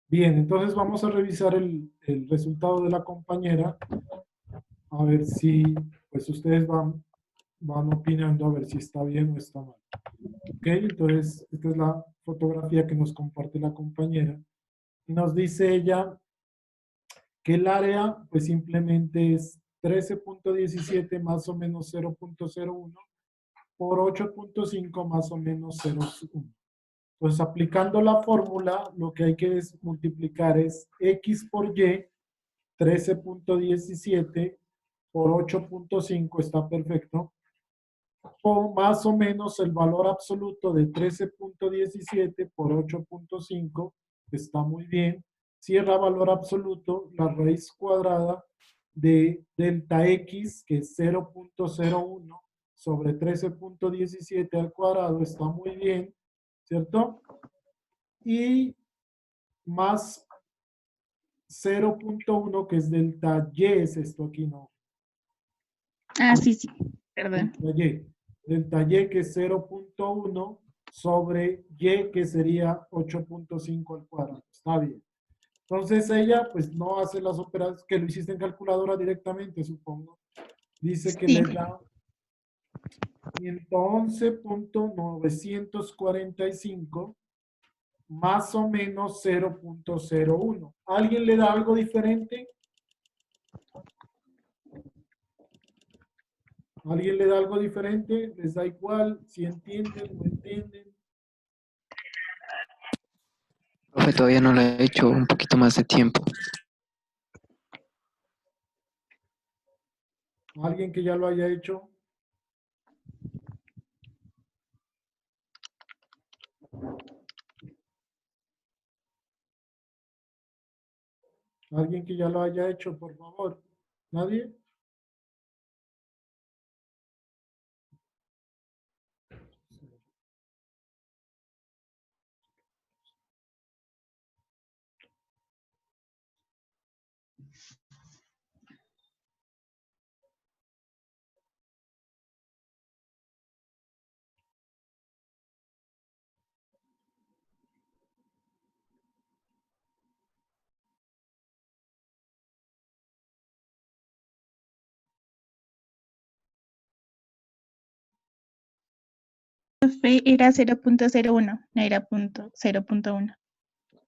Bien, entonces vamos a revisar el resultado de la compañera, a ver si, pues ustedes van opinando a ver si está bien o está mal. Ok, entonces esta es la fotografía que nos comparte la compañera. Y nos dice ella que el área, pues simplemente es 13.17 más o menos 0.01 por 8.5 más o menos 0.1. Entonces, aplicando la fórmula, lo que hay que multiplicar es x por y, 13.17 por 8.5 está perfecto, o más o menos el valor absoluto de 13.17 por 8.5 está muy bien. Cierra valor absoluto, la raíz cuadrada de delta x, que es 0.01 sobre 13.17 al cuadrado, está muy bien, ¿cierto? Y más 0.1, que es delta y, es esto aquí, ¿no? Ah, sí, sí, perdón. Delta y que es 0.1 sobre y que sería 8.5 al cuadrado. Está bien. Entonces ella pues no hace las operaciones, que lo hiciste en calculadora directamente, supongo. Dice que Sí. le da 111.945 más o menos 0.01. ¿Alguien le da algo diferente? ¿Alguien le da algo diferente? ¿Les da igual? ¿Si entienden, no entienden? Profe, todavía no lo he hecho, un poquito más de tiempo. ¿Alguien que ya lo haya hecho? ¿Alguien que ya lo haya hecho, por favor? ¿Nadie? Profe, era 0.01, no era 0.1.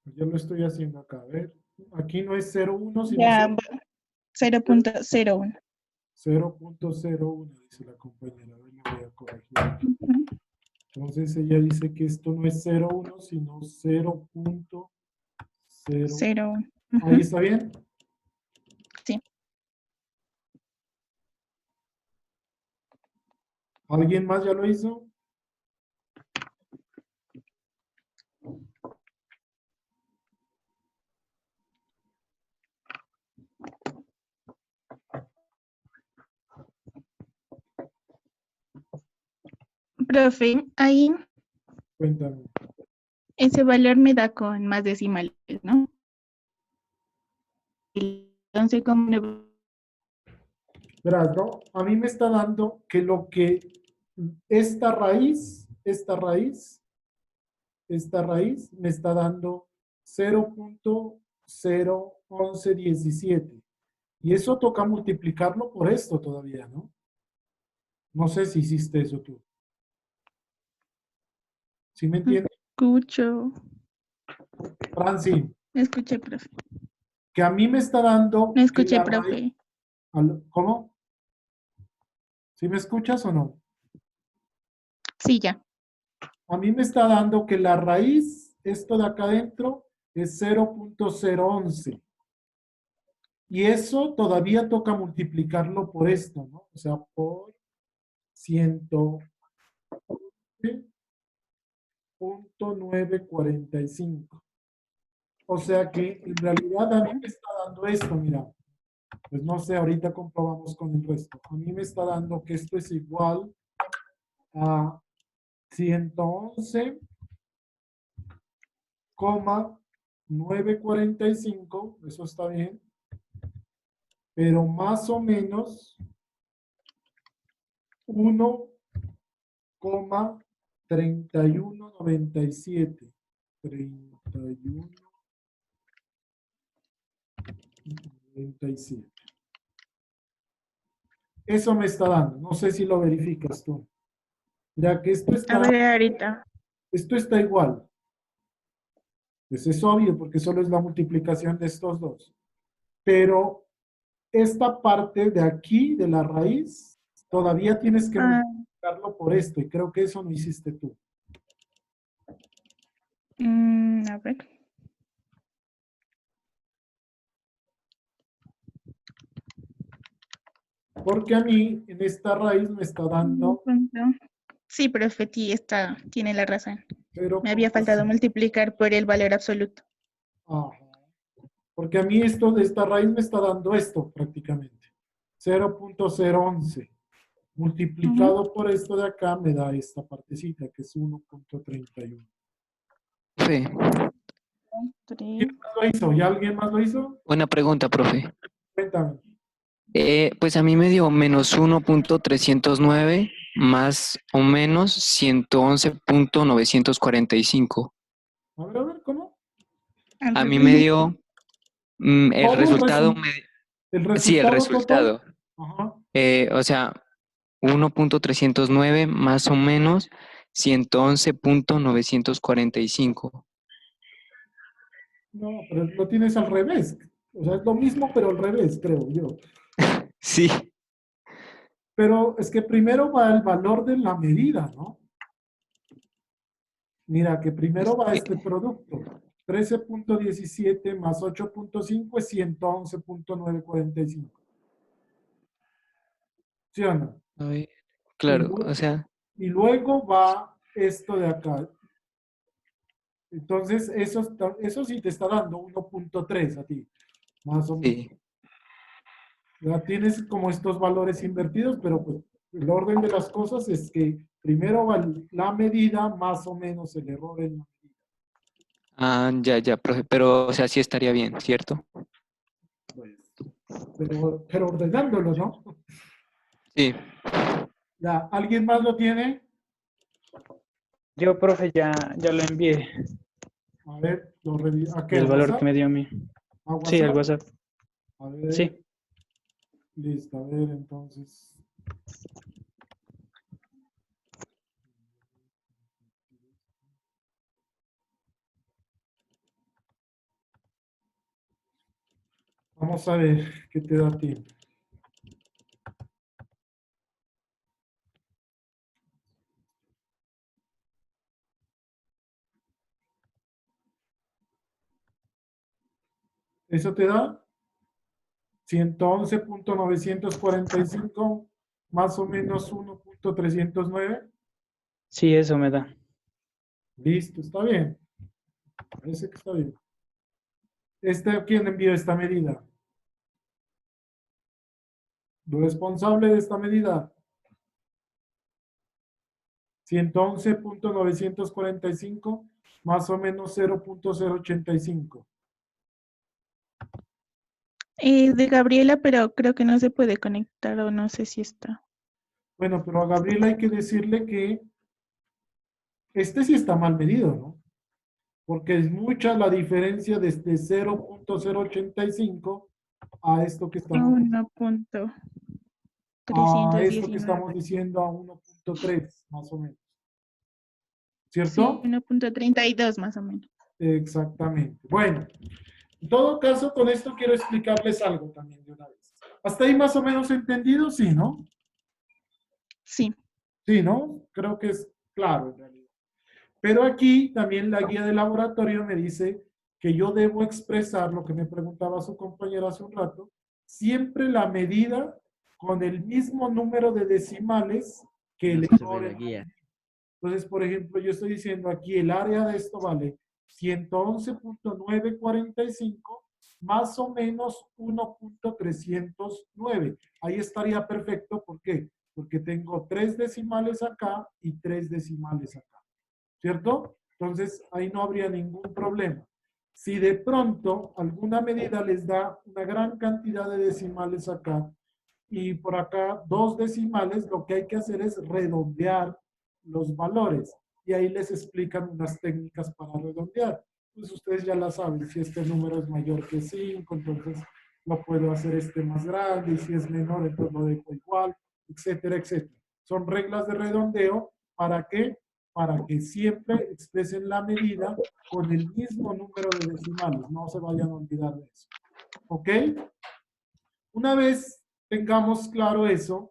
Yo lo estoy haciendo acá. A ver, aquí no es 0.1, sino Ya, 0.01. 0.01, dice la compañera. A ver, le voy a corregir. Entonces ella dice que esto no es 0.1, sino 0.0. 0. ¿Ahí está bien? Sí. ¿Alguien más ya lo hizo? Profe, ahí Cuéntame. ese valor me da con más decimales, ¿no? Entonces, ¿cómo? Verás, ¿no? A mí me está dando que lo que esta raíz me está dando 0.01117. Y eso toca multiplicarlo por esto todavía, ¿no? No sé si hiciste eso tú. ¿Sí me entiendes? Escucho. Franci, No escuché, profe. que a mí me está dando No que escuché, la raíz... profe. ¿Cómo? ¿Sí me escuchas o no? Sí, ya. A mí me está dando que la raíz, esto de acá adentro, es 0.011. Y eso todavía toca multiplicarlo por esto, ¿no? O sea, por 109.45. O sea que en realidad a mí me está dando esto, mira. Pues no sé, ahorita comprobamos con el resto. A mí me está dando que esto es igual a 111,945, eso está bien, pero más o menos 1,3197. 31. 97. Eso me está dando. No sé si lo verificas tú. Ya que A ver, ahorita. esto está igual. Pues es obvio porque solo es la multiplicación de estos dos. Pero esta parte de aquí, de la raíz, todavía tienes que Ah, multiplicarlo por esto. Y creo que eso no hiciste tú. a ver. Porque a mí, en esta raíz me está dando Sí, profe, tiene la razón. 0. Me había faltado multiplicar por el valor absoluto. Ajá. Porque a mí esto de esta raíz me está dando esto prácticamente. 0.011. Multiplicado por esto de acá me da esta partecita que es 1.31. Profe, ¿Quién más lo hizo? ¿Ya alguien más lo hizo? buena pregunta, profe. Cuéntame. Pues a mí me dio menos 1.309 más o menos 111.945. A ver, ¿cómo? A mí me dio el Todo resultado, el sí, el resultado total. resultado. Ajá. O sea, 1.309 más o menos 111.945. No, pero lo tienes al revés. O sea, es lo mismo, pero al revés, creo yo. Sí, Pero es que primero va el valor de la medida, ¿no? Mira, que primero va este producto. 13.17 más 8.5 es 111.945. ¿Sí o no? a ver, Y, claro, o sea, y luego va esto de acá. Entonces, eso sí te está dando 1.3 a ti, más o menos. sí. Ya tienes como estos valores invertidos, pero pues el orden de las cosas es que primero va la medida más o menos el error en la medida. Ah, ya, profe, pero o sea, sí estaría bien, ¿cierto? Pues, pero ordenándolo, ¿no? Sí, Ya, ¿alguien más lo tiene? Yo, profe, ya lo envié, A ver, ¿a qué? ¿A el valor que WhatsApp? me dio a mí. ¿A Sí, al WhatsApp? WhatsApp. A ver, Sí. listo, a ver, entonces. Vamos a ver qué te da a ti. Eso te da 111.945 más o menos 1.309. Sí, eso me da. Listo, está bien. Parece que está bien. ¿Quién envió esta medida? ¿El responsable de esta medida? 111.945 más o menos 0.085. De Gabriela, pero creo que no se puede conectar o no sé si está. Bueno, pero a Gabriela hay que decirle que este sí está mal medido, ¿no? Porque es mucha la diferencia desde 0.085 a esto que estamos, a esto que 1.319. estamos diciendo a 1.3 más o menos. Sí, ¿Cierto? 1.32 más o menos. Exactamente. Bueno, en todo caso, con esto quiero explicarles algo también de una vez. ¿Hasta ahí más o menos entendido? Sí, ¿no? Sí. Sí, ¿no? Creo que es claro en realidad. Pero aquí también la guía de laboratorio me dice que yo debo expresar lo que me preguntaba su compañera hace un rato, siempre la medida con el mismo número de decimales que el error en la medida. Entonces, por ejemplo, yo estoy diciendo aquí el área de esto vale 111.945 más o menos 1.309. Ahí estaría perfecto. ¿Por qué? Porque tengo 3 decimales acá y 3 decimales acá. ¿Cierto? Entonces, ahí no habría ningún problema. Si de pronto alguna medida les da una gran cantidad de decimales acá y por acá 2 decimales, lo que hay que hacer es redondear los valores. Y ahí les explican unas técnicas para redondear. Pues ustedes ya la saben, si este número es mayor que 5, entonces lo puedo hacer más grande, y si es menor, entonces lo dejo igual, etcétera, etcétera. Son reglas de redondeo, ¿para qué? Para que siempre expresen la medida con el mismo número de decimales, no se vayan a olvidar de eso. ¿Ok? Una vez tengamos claro eso,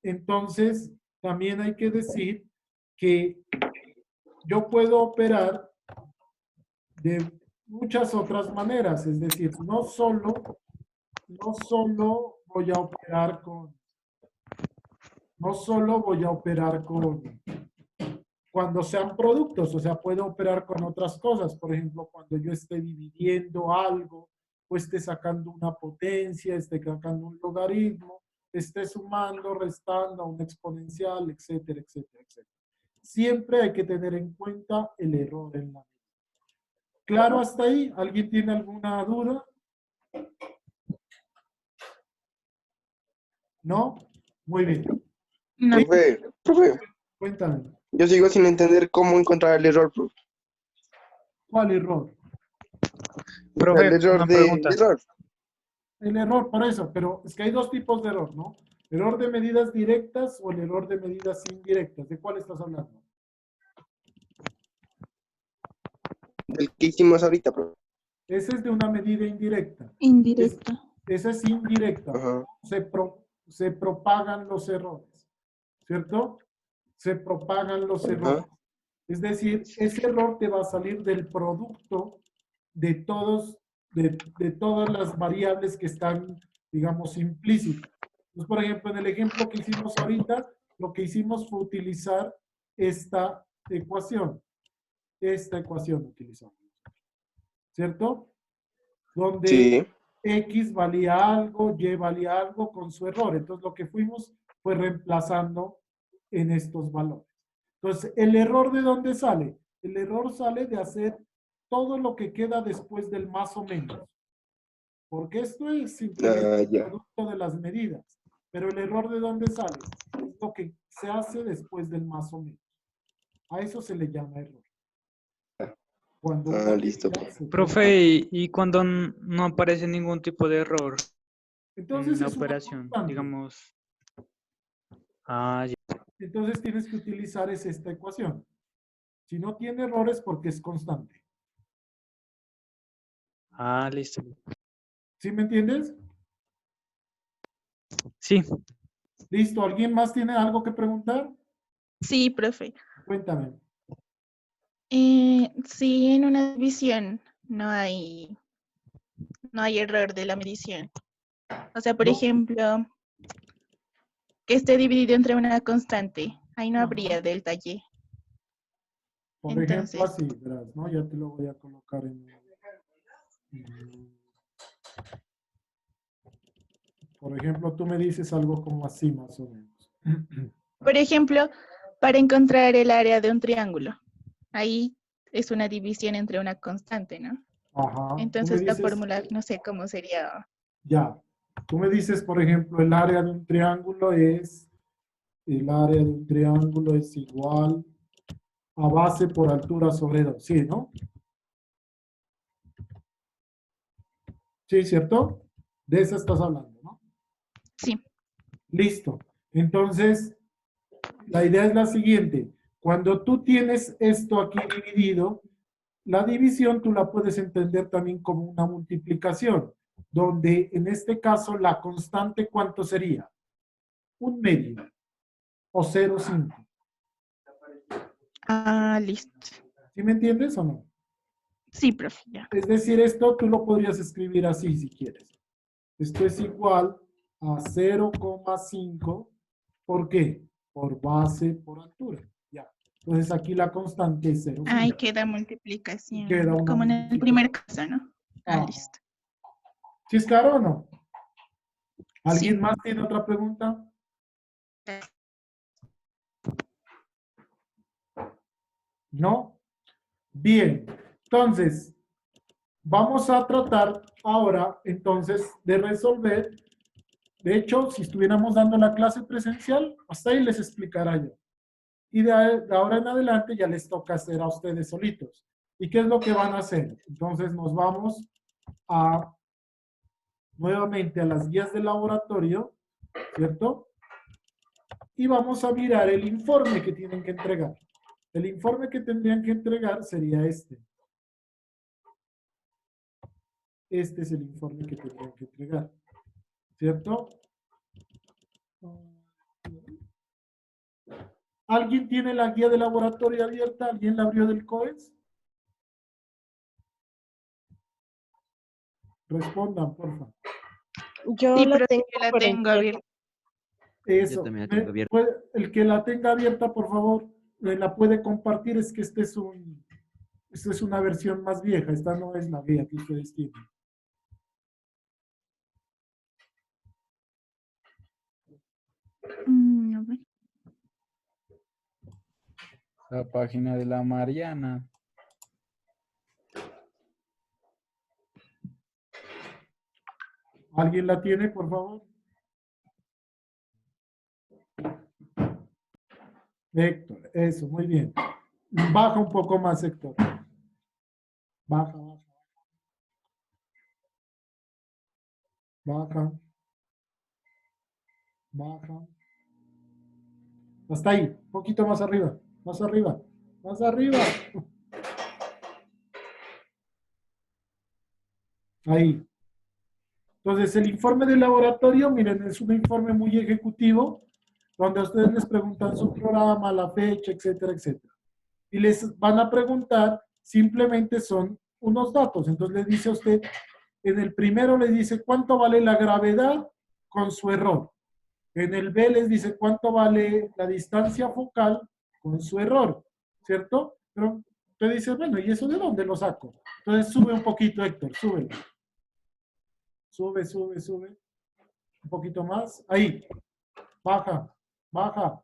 entonces también hay que decir que yo puedo operar de muchas otras maneras, es decir, no solo voy a operar con, no solo voy a operar con, cuando sean productos, o sea, puedo operar con otras cosas, por ejemplo, cuando yo esté dividiendo algo, o esté sacando una potencia, esté sacando un logaritmo, esté sumando, restando, un exponencial, etcétera, etcétera, etcétera. Siempre hay que tener en cuenta el error en la medida. ¿Claro hasta ahí? ¿Alguien tiene alguna duda? ¿No? Muy bien. No. Profe, Cuéntame, yo sigo sin entender cómo encontrar el error, profe. ¿cuál error? O sea, el Profe, error una de pregunta. error. El error, por eso, pero es que hay dos tipos de error, ¿no? Error de medidas directas o el error de medidas indirectas. ¿De cuál estás hablando? Del que hicimos ahorita, profe. Ese es de una medida indirecta. Indirecta. Esa es indirecta. Ajá. Se propagan los errores, ¿cierto? Se propagan los errores. Es decir, ese error te va a salir del producto de todas las variables que están, digamos, implícitas. Entonces, por ejemplo, en el ejemplo que hicimos ahorita, lo que hicimos fue utilizar esta ecuación. Esta ecuación utilizamos, ¿cierto? Donde Sí. X valía algo, Y valía algo con su error. Entonces, lo que fuimos fue reemplazando en estos valores. Entonces, ¿el error de dónde sale? El error sale de hacer todo lo que queda después del más o menos. Porque esto es simplemente el Ya. producto de las medidas. Pero el error de dónde sale? Es lo que se hace después del más o menos. A eso se le llama error. Cuando una Listo, medida profe. se toma- Profe, ¿y cuando no aparece ningún tipo de error entonces en la es una operación? constante. Digamos. Ya. Entonces tienes que utilizar esta ecuación. Si no tiene errores, porque es constante. Listo. ¿Sí me entiendes? Sí. Listo. ¿Alguien más tiene algo que preguntar? Sí, profe. Cuéntame. Si en una división no hay error de la medición. O sea, por No. ejemplo, que esté dividido entre una constante. Ahí no Ajá. habría delta Y. Por ejemplo, Entonces, así, verás, ¿no? Ya te lo voy a colocar por ejemplo, tú me dices algo como así, más o menos. por ejemplo, para encontrar el área de un triángulo, ahí es una división entre una constante, ¿no? Ajá. Tú me Entonces la dices, fórmula, no sé cómo sería. ya. Tú me dices, por ejemplo, el área de un triángulo es igual a base por altura sobre 2. Sí, ¿no? Sí, ¿cierto? De eso estás hablando, ¿no? Sí. Listo. Entonces, la idea es la siguiente. Cuando tú tienes esto aquí dividido, la división tú la puedes entender también como una multiplicación, donde en este caso la constante, ¿cuánto sería? Un medio o 0,5. Listo. ¿Sí me entiendes o no? Sí, profe, ya. Es decir, esto tú lo podrías escribir así si quieres. Esto es igual a 0,5. ¿Por qué? Por base por altura. Ya. Entonces aquí la constante es 0,5. Ahí queda multiplicación, Queda una como en el primer caso, ¿no? Listo. ¿Sí es claro o no? ¿Alguien Sí. más tiene otra pregunta? ¿No? Bien. Entonces, vamos a tratar ahora, entonces, de resolver. De hecho, si estuviéramos dando la clase presencial, hasta ahí les explicará yo. Y de ahora en adelante ya les toca hacer a ustedes solitos. ¿Y qué es lo que van a hacer? Entonces nos vamos a nuevamente a las guías de laboratorio, ¿cierto? Y vamos a mirar el informe que tienen que entregar. El informe que tendrían que entregar sería este. Este es el informe que tendrían que entregar, ¿cierto? ¿Alguien tiene la guía de laboratorio abierta? ¿Alguien la abrió del COES? Respondan, por favor. Yo Sí, la pero sí tengo, que la pero tengo entiendo. abierta. Eso. también la tengo abierta. El que la tenga abierta, por favor, la puede compartir. Es que esta es una versión más vieja. Esta no es la guía que ustedes tienen. A ver. La página de la Mariana. ¿Alguien la tiene, por favor? Héctor, eso, muy bien. Baja un poco más, Héctor. Baja, baja. Baja. Baja. Hasta ahí, un poquito más arriba, más arriba, más arriba. Ahí. Entonces, el informe de laboratorio, miren, es un informe muy ejecutivo, donde a ustedes les preguntan su programa, la fecha, etcétera, etcétera. Y les van a preguntar, simplemente son unos datos. Entonces, les dice a usted, en el primero les dice cuánto vale la gravedad con su error. En el B les dice cuánto vale la distancia focal con su error, ¿cierto? Pero usted dice, bueno, ¿y eso de dónde lo saco? Entonces, sube un poquito, Héctor, súbelo. Sube, sube, sube. Un poquito más. Ahí. Baja, baja.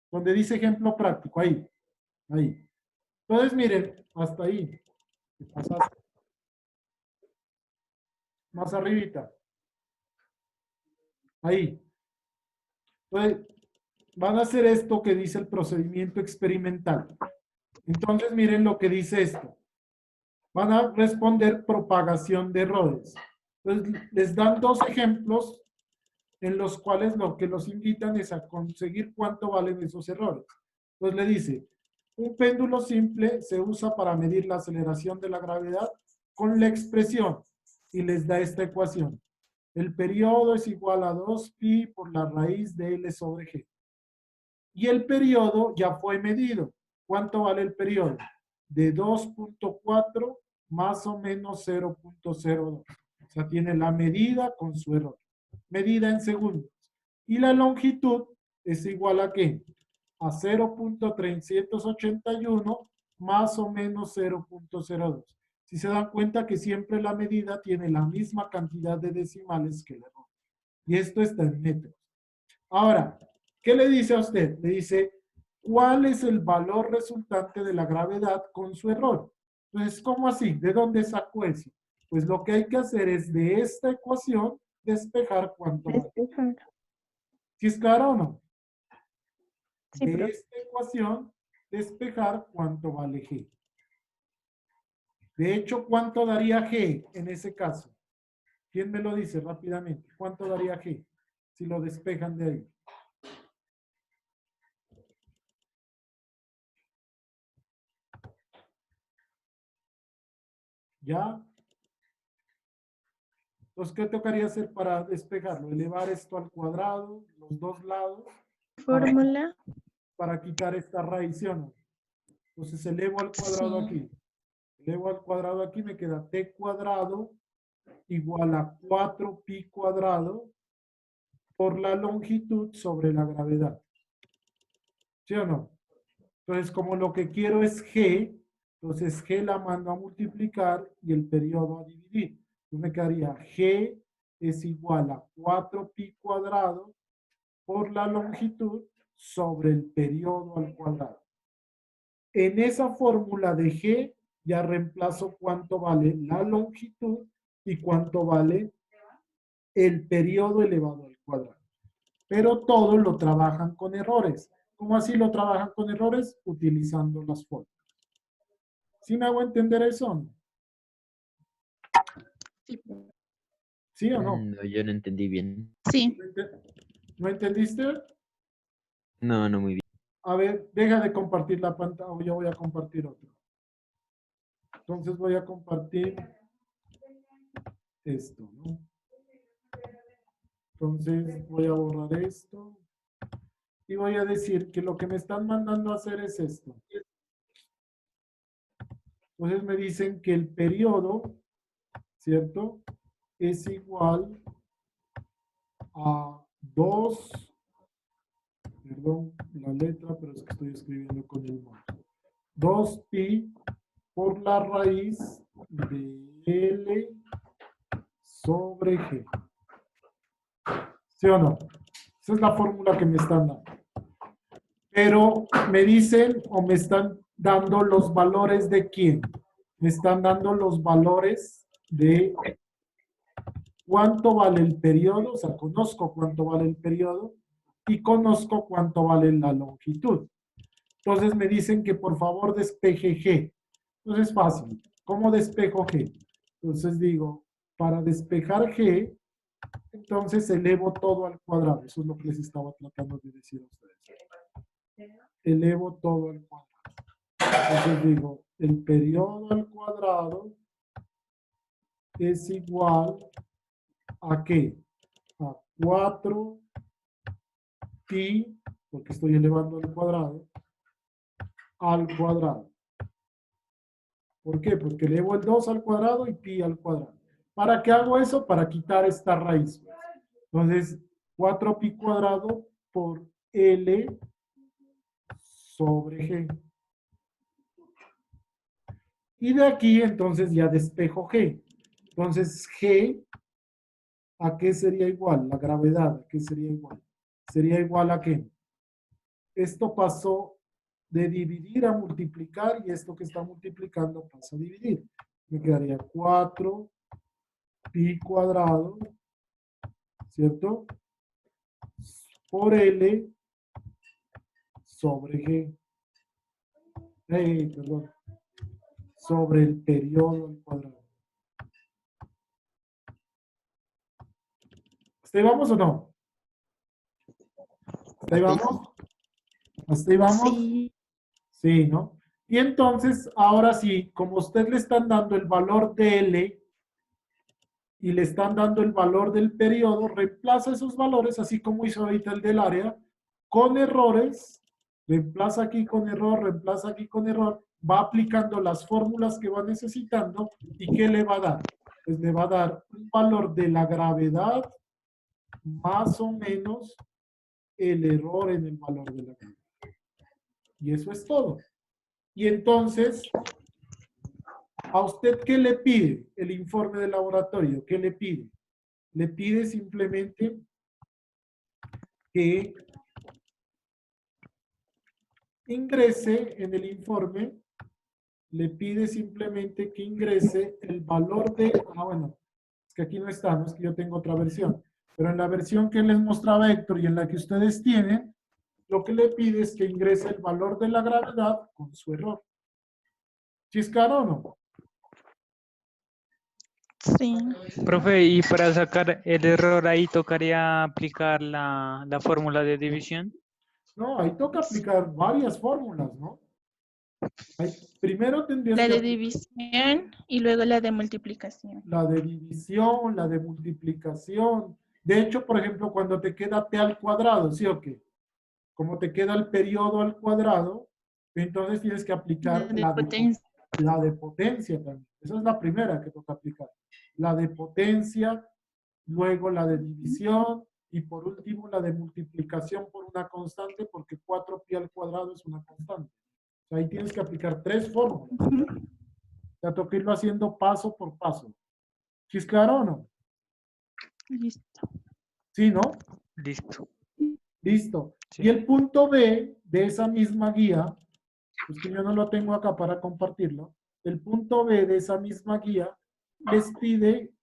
Donde dice ejemplo práctico. Ahí. Ahí. Entonces, miren, hasta ahí. ¿Qué pasaste? Más arribita. Ahí. Entonces, van a hacer esto que dice el procedimiento experimental. Entonces, miren lo que dice esto. Van a responder propagación de errores. Entonces, les dan dos ejemplos en los cuales lo que los invitan es a conseguir cuánto valen esos errores. Entonces le dice, un péndulo simple se usa para medir la aceleración de la gravedad con la expresión y les da esta ecuación. El periodo es igual a 2pi por la raíz de L sobre G. Y el periodo ya fue medido. ¿Cuánto vale el periodo? De 2.4 más o menos 0.02. O sea, tiene la medida con su error. Medida en segundos. Y la longitud es igual a ¿qué? A 0.381 más o menos 0.02. Si se dan cuenta que siempre la medida tiene la misma cantidad de decimales que el error. Y esto está en metros. Ahora, ¿qué le dice a usted? Le dice, ¿cuál es el valor resultante de la gravedad con su error? Entonces, ¿cómo así? ¿De dónde sacó eso? Pues lo que hay que hacer es de esta ecuación despejar cuánto vale. Despejar. ¿Sí es claro o no? Sí, De profe. esta ecuación despejar cuánto vale G. De hecho, ¿cuánto daría G en ese caso? ¿Quién me lo dice rápidamente? ¿Cuánto daría G si lo despejan de ahí? ¿Ya? Entonces, ¿qué tocaría hacer para despejarlo? Elevar esto al cuadrado, los dos lados, Fórmula. para quitar esta raíz, ¿sí o no? Entonces, elevo al cuadrado Sí. aquí. Elevo al cuadrado aquí, me queda t cuadrado igual a 4pi cuadrado por la longitud sobre la gravedad. ¿Sí o no? Entonces, como lo que quiero es g, entonces g la mando a multiplicar y el periodo a dividir. Entonces me quedaría g es igual a 4pi cuadrado por la longitud sobre el periodo al cuadrado. En esa fórmula de g ya reemplazo cuánto vale la longitud y cuánto vale el periodo elevado al cuadrado. Pero todo lo trabajan con errores. ¿Cómo así lo trabajan con errores? Utilizando las fórmulas. ¿Sí me hago entender eso? ¿Sí o no? No, yo no entendí bien. Sí. ¿No entendiste? No, no muy bien. A ver, deja de compartir la pantalla o yo voy a compartir otro. Entonces voy a compartir esto, ¿no? Entonces voy a borrar esto y voy a decir que lo que me están mandando a hacer es esto. Entonces me dicen que el periodo, ¿cierto? Es igual a 2, perdón, la letra, pero es que estoy escribiendo con el mouse. 2pi por la raíz de L sobre G. ¿Sí o no? Esa es la fórmula que me están dando. Pero me dicen o me están dando los valores de quién. Me están dando los valores de cuánto vale el periodo, o sea, conozco cuánto vale el periodo y conozco cuánto vale la longitud. Entonces me dicen que por favor despeje G. Entonces es fácil. ¿Cómo despejo G? Entonces digo, para despejar G, entonces elevo todo al cuadrado. Eso es lo que les estaba tratando de decir a ustedes. Elevo todo al cuadrado. Entonces digo, el periodo al cuadrado es igual ¿a qué? A 4pi, porque estoy elevando al cuadrado. ¿Por qué? Porque elevo el 2 al cuadrado y pi al cuadrado. ¿Para qué hago eso? Para quitar esta raíz. Entonces, 4pi cuadrado por L sobre G. Y de aquí, entonces, ya despejo G. Entonces, G, ¿a qué sería igual? La gravedad, ¿a qué sería igual? ¿Sería igual a qué? Esto pasó de dividir a multiplicar y esto que está multiplicando pasa a dividir. Me quedaría 4pi cuadrado, ¿cierto? Por L sobre G. Perdón. Sobre el periodo al cuadrado. ¿Hasta ahí vamos o no? ¿Hasta ahí vamos? ¿Hasta ahí vamos? Sí. Sí, ¿no? Y entonces, ahora sí, como usted le están dando el valor de L y le están dando el valor del periodo, reemplaza esos valores, así como hizo ahorita el del área, con errores, reemplaza aquí con error, reemplaza aquí con error, va aplicando las fórmulas que va necesitando y ¿qué le va a dar? Pues le va a dar un valor de la gravedad más o menos el error en el valor de la gravedad. Y eso es todo. Y entonces, ¿a usted qué le pide el informe de laboratorio? ¿Qué le pide? Le pide simplemente que ingrese en el informe, le pide simplemente que ingrese el valor de, bueno, es que aquí no está, no es que yo tengo otra versión, pero en la versión que les mostraba Héctor y en la que ustedes tienen, lo que le pide es que ingrese el valor de la gravedad con su error. ¿Sí es claro o no? Sí. Profe, y para sacar el error ahí tocaría aplicar la fórmula de división. No, ahí toca aplicar varias fórmulas, ¿no? Primero tendrías La que de aplicar división y luego la de multiplicación. la de división, la de multiplicación. De hecho, por ejemplo, cuando te queda p al cuadrado, ¿sí o qué? Como te queda el periodo al cuadrado, entonces tienes que aplicar La de potencia. la de potencia también. Esa es la primera que toca aplicar. La de potencia, luego la de división y por último la de multiplicación por una constante porque 4pi al cuadrado es una constante. O sea, ahí tienes que aplicar 3 fórmulas. Ujú. Ya toca irlo haciendo paso por paso. ¿Sí es claro o no? Listo. ¿Sí, no? Listo. Listo. Sí. Y el punto B de esa misma guía, pues que yo no lo tengo acá para compartirlo, el punto B de esa misma guía les pide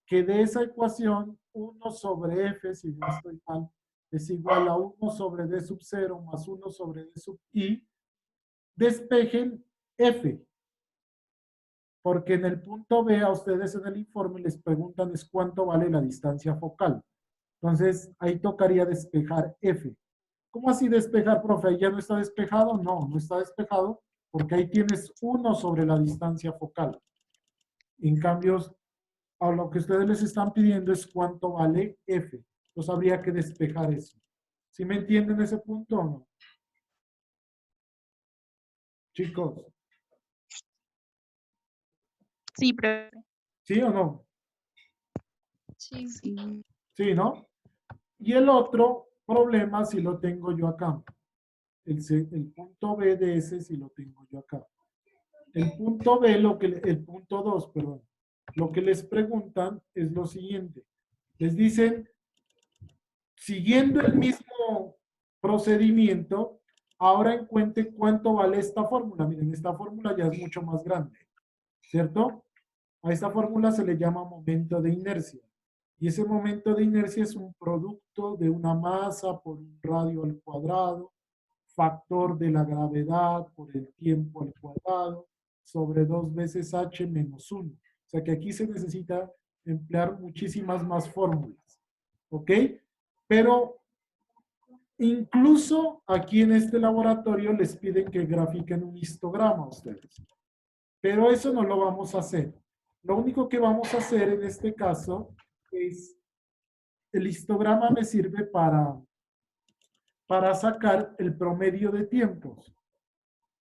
que de esa ecuación 1 sobre f, si no estoy mal, es igual a 1 sobre d sub 0 más 1 sobre d sub i, despejen f. Porque en el punto B a ustedes en el informe les preguntan es cuánto vale la distancia focal. Entonces, ahí tocaría despejar F. ¿Cómo así despejar, profe? ¿Ahí ya no está despejado? No, no está despejado porque ahí tienes 1 sobre la distancia focal. En cambio, a lo que ustedes les están pidiendo es cuánto vale F. Entonces, habría que despejar eso. ¿Sí me entienden ese punto o no? Chicos, Sí, profe. ¿sí o no? Sí. Sí. Sí, ¿no? Y el otro problema si lo tengo yo acá. El punto B de ese si lo tengo yo acá. El punto B, el punto 2, perdón. Lo que les preguntan es lo siguiente. Les dicen, siguiendo el mismo procedimiento, ahora encuentre cuánto vale esta fórmula. Miren, esta fórmula ya es mucho más grande, ¿cierto? A esta fórmula se le llama momento de inercia. Y ese momento de inercia es un producto de una masa por un radio al cuadrado, factor de la gravedad por el tiempo al cuadrado, sobre 2 veces h menos 1. O sea que aquí se necesita emplear muchísimas más fórmulas. ¿Ok? Pero incluso aquí en este laboratorio les piden que grafiquen un histograma a ustedes. Pero eso no lo vamos a hacer. Lo único que vamos a hacer en este caso es, el histograma me sirve para sacar el promedio de tiempos.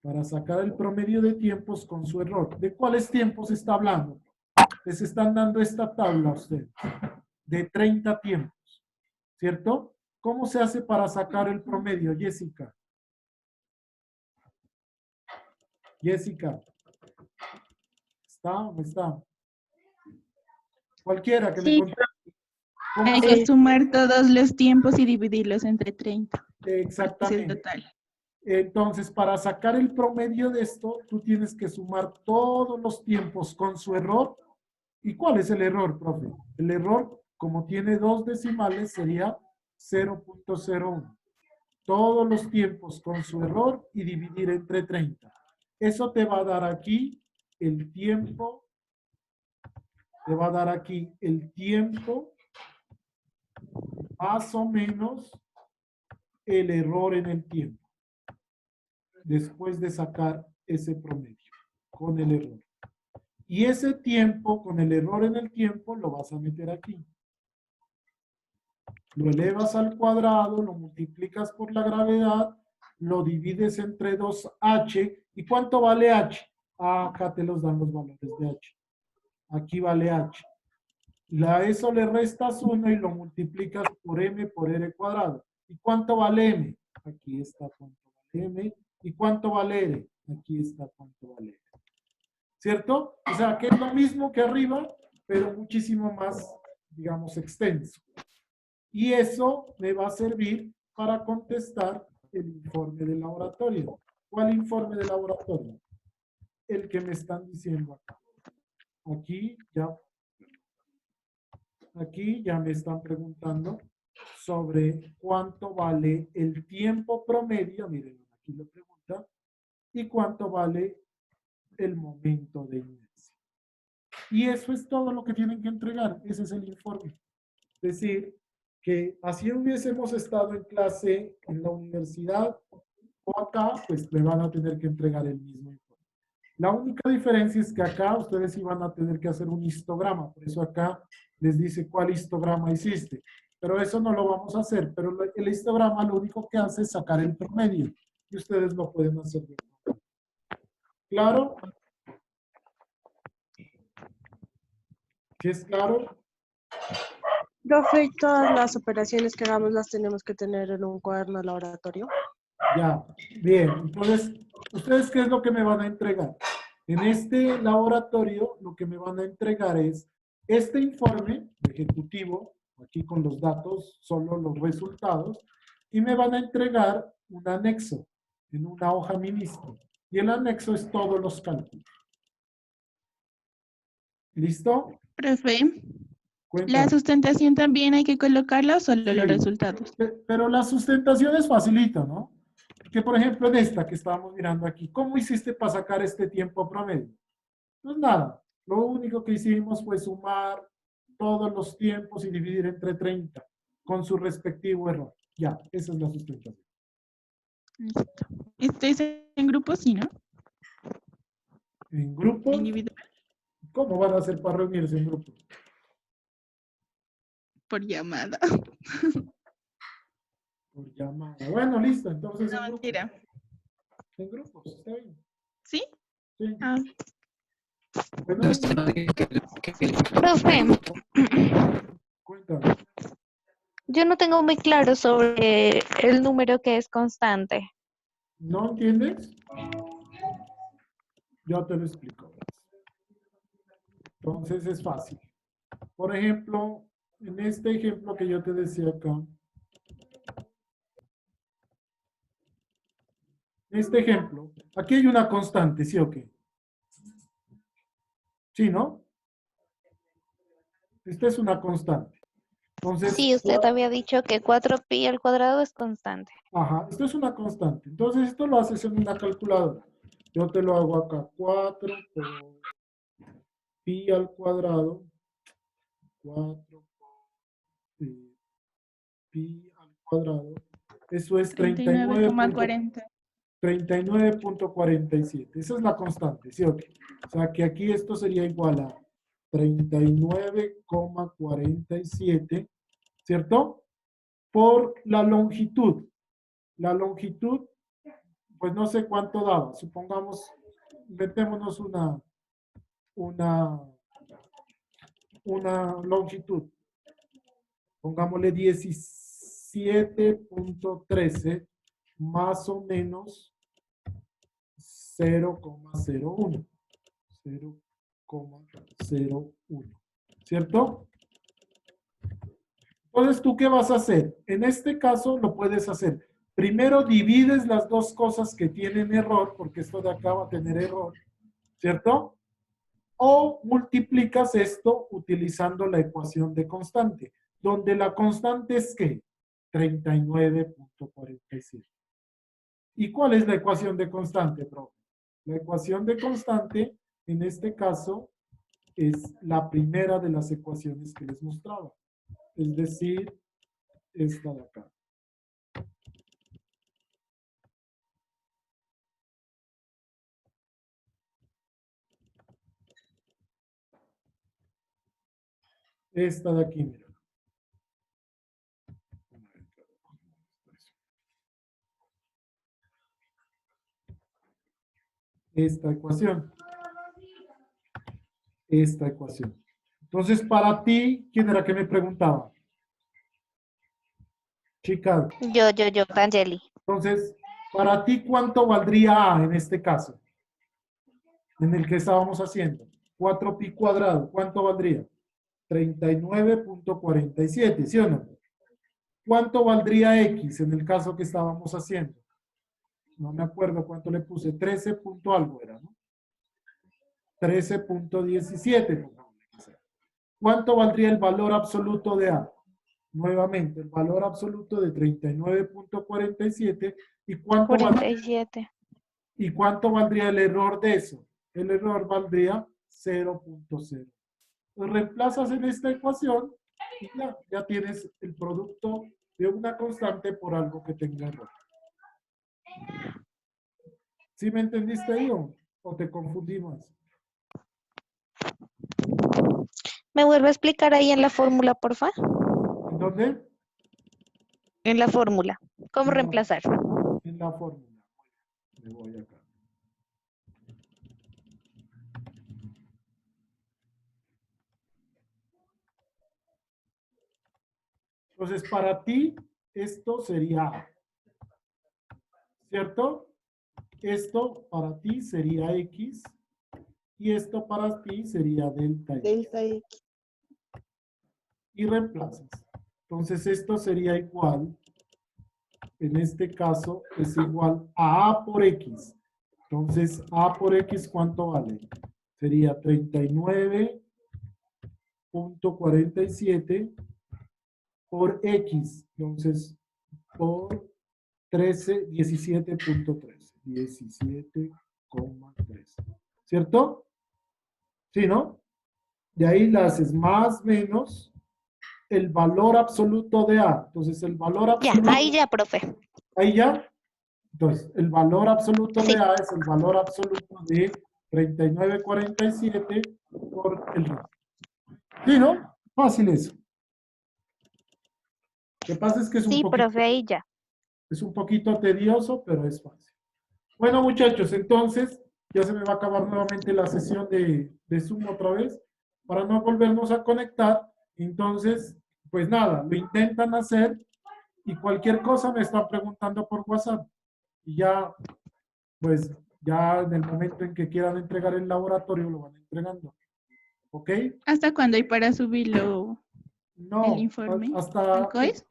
Para sacar el promedio de tiempos con su error. ¿De cuáles tiempos está hablando? Les están dando esta tabla a ustedes. De 30 tiempos. ¿Cierto? ¿Cómo se hace para sacar el promedio, Jessica? Jessica. ¿Está o no está? Cualquiera que me Sí, conteste. ¿Cómo hay se que sumar todos los tiempos y dividirlos entre 30. Es el Exactamente. total. Entonces, para sacar el promedio de esto, tú tienes que sumar todos los tiempos con su error. ¿Y cuál es el error, profe? El error, como tiene 2 decimales, sería 0.01. Todos los tiempos con su error y dividir entre 30. Eso te va a dar aquí el tiempo. Te va a dar aquí el tiempo más o menos el error en el tiempo. Después de sacar ese promedio con el error. Y ese tiempo, con el error en el tiempo, lo vas a meter aquí. Lo elevas al cuadrado, lo multiplicas por la gravedad, lo divides entre 2h. ¿Y cuánto vale h? Acá te los dan los valores de h. Aquí vale h. A eso le restas 1 y lo multiplicas por m por r cuadrado. ¿Y cuánto vale m? Aquí está cuánto vale m. ¿Y cuánto vale r? Aquí está cuánto vale r. ¿Cierto? O sea, que es lo mismo que arriba, pero muchísimo más, digamos, extenso. Y eso me va a servir para contestar el informe de laboratorio. ¿Cuál informe de laboratorio? El que me están diciendo acá. Aquí ya me están preguntando sobre cuánto vale el tiempo promedio. Miren, aquí lo pregunta. Y cuánto vale el momento de inercia. Y eso es todo lo que tienen que entregar. Ese es el informe. Es decir, que así hubiésemos estado en clase en la universidad o acá, pues me van a tener que entregar el mismo informe. La única diferencia es que acá ustedes iban a tener que hacer un histograma. Por eso acá les dice cuál histograma hiciste. Pero eso no lo vamos a hacer. Pero el histograma lo único que hace es sacar el promedio. Y ustedes lo pueden hacer. ¿Claro? ¿Sí es claro? Profe, todas las operaciones que hagamos las tenemos que tener en un cuaderno de laboratorio. Ya, bien. Entonces, ¿ustedes qué es lo que me van a entregar? En este laboratorio, lo que me van a entregar es este informe ejecutivo, aquí con los datos, solo los resultados, y me van a entregar un anexo en una hoja ministro. Y el anexo es todos los cálculos. ¿Listo? Profe, Cuéntame. ¿la sustentación también hay que colocarla o solo Sí. los resultados? Pero la sustentación es facilita, ¿no? Que por ejemplo en esta que estábamos mirando aquí, ¿cómo hiciste para sacar este tiempo promedio? Pues nada, lo único que hicimos fue sumar todos los tiempos y dividir entre 30 con su respectivo error. Ya, esa es la sustentación. Listo. ¿Esto es en grupo, sí, no? En grupo, Individual, ¿cómo van a hacer para reunirse en grupo? por llamada. Por llamada. Bueno, listo, entonces No, en grupos. mentira. En grupos, está bien. ¿Sí? Sí. Ah, Bueno, No, usted no dijo que Profe, cuéntame. yo no tengo muy claro sobre el número que es constante. ¿No entiendes? Yo te lo explico. Entonces es fácil. Por ejemplo, en este ejemplo que yo te decía acá, en este ejemplo, aquí hay una constante, ¿sí o qué? ¿Sí, no? Esta es una constante. Entonces, Sí, usted había dicho que 4pi al cuadrado es constante. ajá, esto es una constante. Entonces, esto lo haces en una calculadora. Yo te lo hago acá, 4 por pi al cuadrado, 4 por pi al cuadrado. Eso es 39,40. 39.47. Esa es la constante, ¿sí o qué? O sea, que aquí esto sería igual a 39,47, ¿cierto? Por la longitud. La longitud, pues no sé cuánto daba. Supongamos, inventémonos una, una longitud. Pongámosle 17.13 más o menos 0,01. 0,01. ¿Cierto? Entonces, ¿tú qué vas a hacer? En este caso lo puedes hacer. Primero divides las dos cosas que tienen error, porque esto de acá va a tener error, ¿cierto? O multiplicas esto utilizando la ecuación de constante, donde la constante es ¿qué? 39.47. ¿Y cuál es la ecuación de constante, profe? La ecuación de constante, en este caso, es la primera de las ecuaciones que les mostraba. Es decir, esta de acá. Esta de aquí, mira. Esta ecuación. Esta ecuación. Entonces, para ti, ¿quién era que me preguntaba? Chica. Yo, Angeli. Entonces, para ti, ¿cuánto valdría A en este caso? En el que estábamos haciendo. 4pi cuadrado, ¿cuánto valdría? 39.47, ¿sí o no? ¿Cuánto valdría X en el caso que estábamos haciendo? No me acuerdo cuánto le puse, 13 punto algo era, ¿no? 13.17. ¿Cuánto valdría el valor absoluto de A? Nuevamente, el valor absoluto de 39.47. ¿Y cuánto valdría? 47. ¿Y cuánto valdría el error de eso? El error valdría 0.0. Lo reemplazas en esta ecuación y ya tienes el producto de una constante por algo que tenga error. ¿Sí me entendiste ahí o te confundí más? ¿Me vuelve a explicar ahí en la fórmula, porfa? ¿En dónde? En la fórmula. ¿Cómo En la- reemplazar? En la fórmula. Me voy acá. Entonces, para ti, esto sería A, ¿cierto? Esto para ti sería X y esto para ti sería delta X. Delta X. Y reemplazas. Entonces, esto sería igual, en este caso, es igual a A por X. Entonces, A por X, ¿cuánto vale? Sería 39.47 por X. Entonces, por 13, 17.3. 17,3. ¿Cierto? ¿Sí, no? De ahí le haces más menos el valor absoluto de A. Entonces, el valor Ya, absoluto... ahí ya, profe. Ahí ya. Entonces, el valor absoluto Sí. de A es el valor absoluto de 39,47 por el resto. ¿Sí, no? Fácil eso. Lo que pasa es que es Sí, profe, ahí ya. es un poquito tedioso, pero es fácil. Bueno, muchachos, entonces ya se me va a acabar nuevamente la sesión de Zoom otra vez para no volvernos a conectar. Entonces, pues nada, lo intentan hacer y cualquier cosa me están preguntando por WhatsApp. Y ya, pues, ya en el momento en que quieran entregar el laboratorio, lo van entregando. ¿Ok? ¿Hasta cuándo hay para subirlo No, el informe al hasta, COES?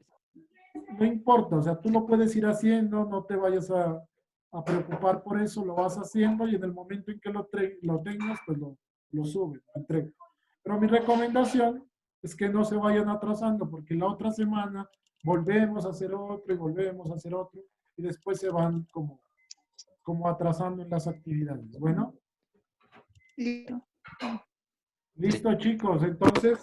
no importa, o sea, tú lo puedes ir haciendo, no te vayas a preocupar por eso, lo vas haciendo y en el momento en que lo tengas, pues lo subes, lo entregas. Pero mi recomendación es que no se vayan atrasando, porque la otra semana volvemos a hacer otro y volvemos a hacer otro, y después se van como atrasando en las actividades. Bueno, Listo. listo chicos, entonces